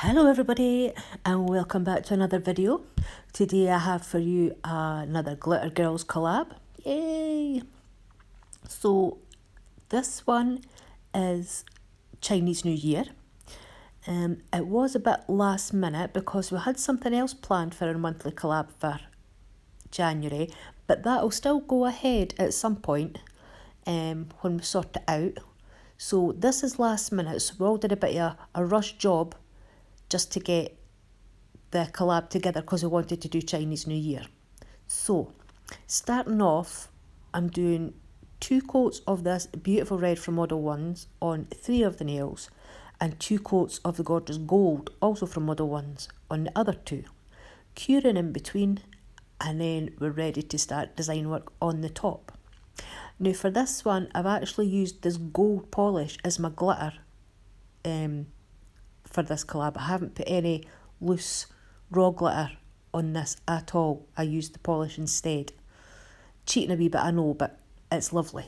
Hello everybody and welcome back to another video. Today I have for you another Glitter Girlz collab. Yay! So this one is Chinese New Year. It was a bit last minute because we had something else planned for our monthly collab for January, but that will still go ahead at some point when we sort it out. So this is last minute, so we all did a bit of a rush job just to get the collab together because we wanted to do Chinese New Year. So, starting off, I'm doing 2 coats of this beautiful red from Model 1s on 3 of the nails and 2 coats of the gorgeous gold, also from Model 1s, on the other 2. Curing in between, and then we're ready to start design work on the top. Now for this one, I've actually used this gold polish as my glitter for this collab. I haven't put any loose raw glitter on this at all. I used the polish instead. Cheating a wee bit, I know, but it's lovely.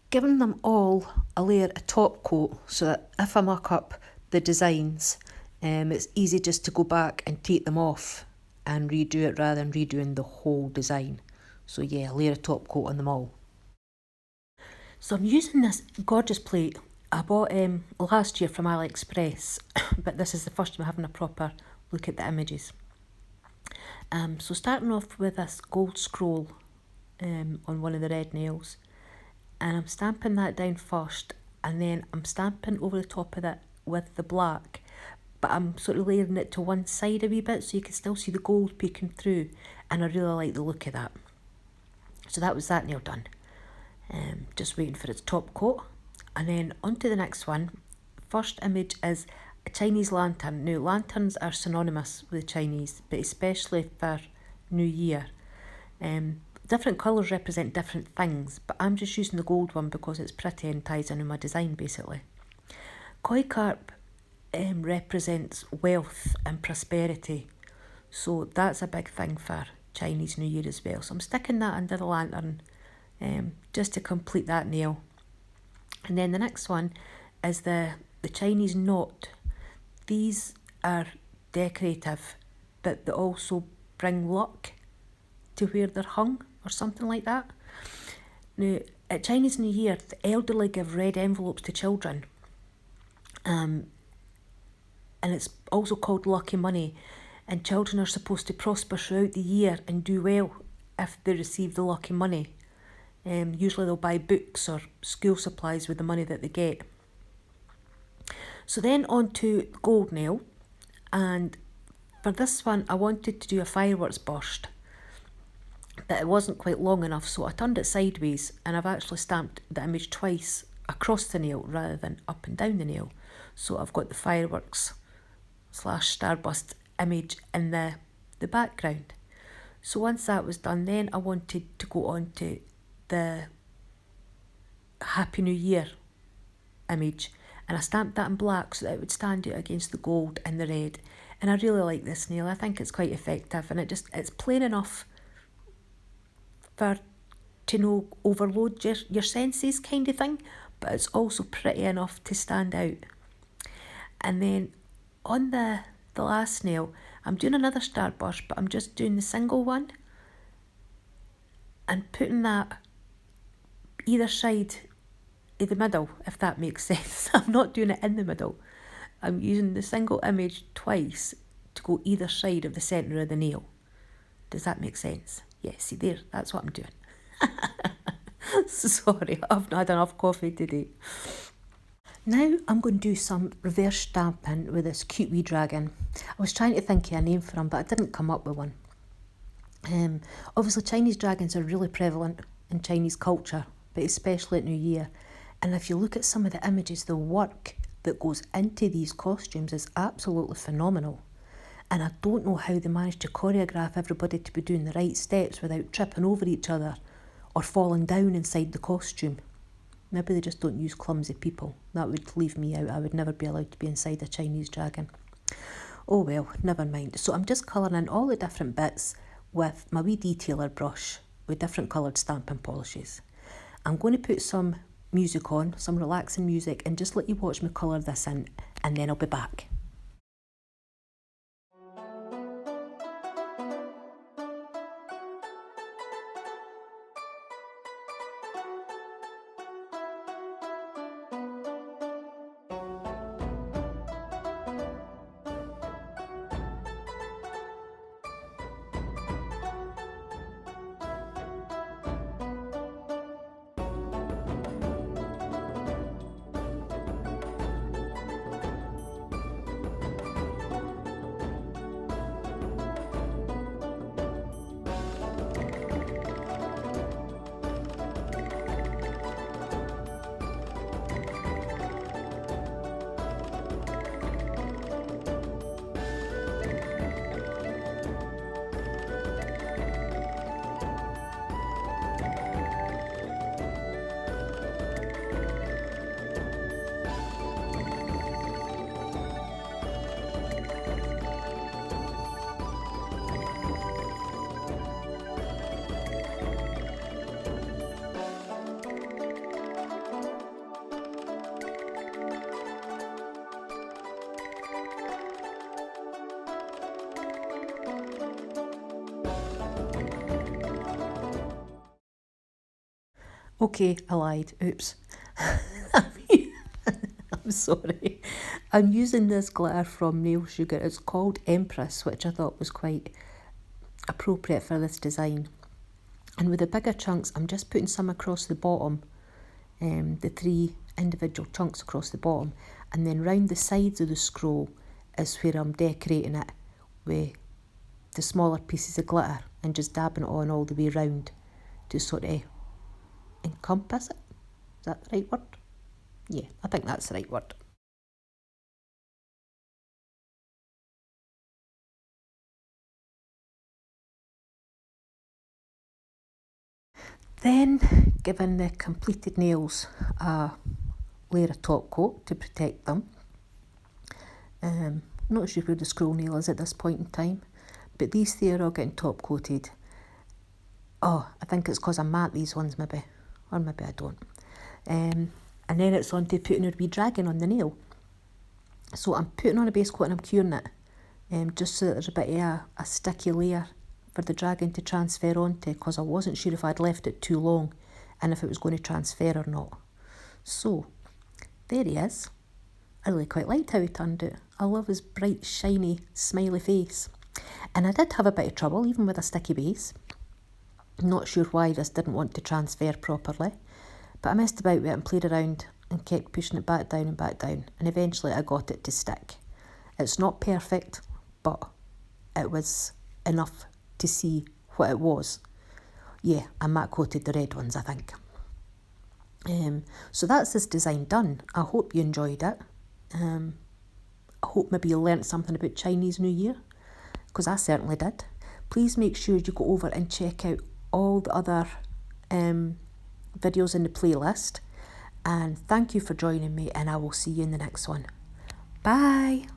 Giving them all a layer of top coat so that if I muck up the designs, it's easy just to go back and take them off and redo it rather than redoing the whole design. So yeah, a layer of top coat on them all. So I'm using this gorgeous plate I bought last year from AliExpress, but this is the first time I'm having a proper look at the images. So starting off with this gold scroll on one of the red nails, and I'm stamping that down first, and then I'm stamping over the top of it with the black, but I'm sort of layering it to one side a wee bit so you can still see the gold peeking through, and I really like the look of that. So that was that nail done. Just waiting for its top coat. And then on to the next one. First image is a Chinese lantern. Now, lanterns are synonymous with the Chinese, but especially for New Year. Different colours represent different things, but I'm just using the gold one because it's pretty and ties in with my design, basically. Koi carp represents wealth and prosperity, so that's a big thing for Chinese New Year as well. So I'm sticking that under the lantern just to complete that nail. And then the next one is the Chinese knot. These are decorative, but they also bring luck to where they're hung or something like that. Now, at Chinese New Year, the elderly give red envelopes to children. And it's also called lucky money. And children are supposed to prosper throughout the year and do well if they receive the lucky money. Usually they'll buy books or school supplies with the money that they get. So then on to gold nail, and for this one I wanted to do a fireworks burst, but it wasn't quite long enough, so I turned it sideways, and I've actually stamped the image twice across the nail rather than up and down the nail. So I've got the fireworks / starburst image in the background. So once that was done, then I wanted to go on to the Happy New Year image, and I stamped that in black so that it would stand out against the gold and the red. And I really like this nail. I think it's quite effective, and it's plain enough for to no overload your senses kind of thing, but it's also pretty enough to stand out. And then on the last nail, I'm doing another starburst, but I'm just doing the single one and putting that either side of the middle, if that makes sense. I'm not doing it in the middle. I'm using the single image twice to go either side of the centre of the nail. Does that make sense? Yeah, see there, that's what I'm doing. Sorry, I've not had enough coffee today. Now I'm going to do some reverse stamping with this cute wee dragon. I was trying to think of a name for him, but I didn't come up with one. Obviously Chinese dragons are really prevalent in Chinese culture, but especially at New Year. And if you look at some of the images, the work that goes into these costumes is absolutely phenomenal. And I don't know how they managed to choreograph everybody to be doing the right steps without tripping over each other or falling down inside the costume. Maybe they just don't use clumsy people. That would leave me out. I would never be allowed to be inside a Chinese dragon. Oh well, never mind. So I'm just colouring in all the different bits with my wee detailer brush with different coloured stamping polishes. I'm going to put some music on, some relaxing music, and just let you watch me colour this in. and then I'll be back. Okay, I lied. Oops. I'm sorry. I'm using this glitter from Nail Sugar. It's called Empress, which I thought was quite appropriate for this design. And with the bigger chunks, I'm just putting some across the bottom, the 3 individual chunks across the bottom, and then round the sides of the scroll is where I'm decorating it with the smaller pieces of glitter and just dabbing it on all the way round to sort of encompass it. Is that the right word? Yeah, I think that's the right word. Then giving the completed nails a layer of top coat to protect them. Not sure where the scroll nail is at this point in time, but these three are all getting top coated. Oh, I think it's because I mat these ones maybe, or maybe I don't. And then it's on to putting a wee dragon on the nail. So I'm putting on a base coat and I'm curing it, just so that there's a bit of a sticky layer for the dragon to transfer onto, because I wasn't sure if I'd left it too long and if it was going to transfer or not. So there he is. I really quite liked how he turned out. I love his bright, shiny, smiley face. And I did have a bit of trouble, even with a sticky base. I'm not sure why this didn't want to transfer properly, but I messed about with it and played around and kept pushing it back down, and eventually I got it to stick. It's not perfect, but it was enough to see what it was. Yeah, I matte coated the red ones, I think. So that's this design done. I hope you enjoyed it. I hope maybe you learnt something about Chinese New Year, because I certainly did. Please make sure you go over and check out all the other videos in the playlist. And thank you for joining me, and I will see you in the next one. Bye!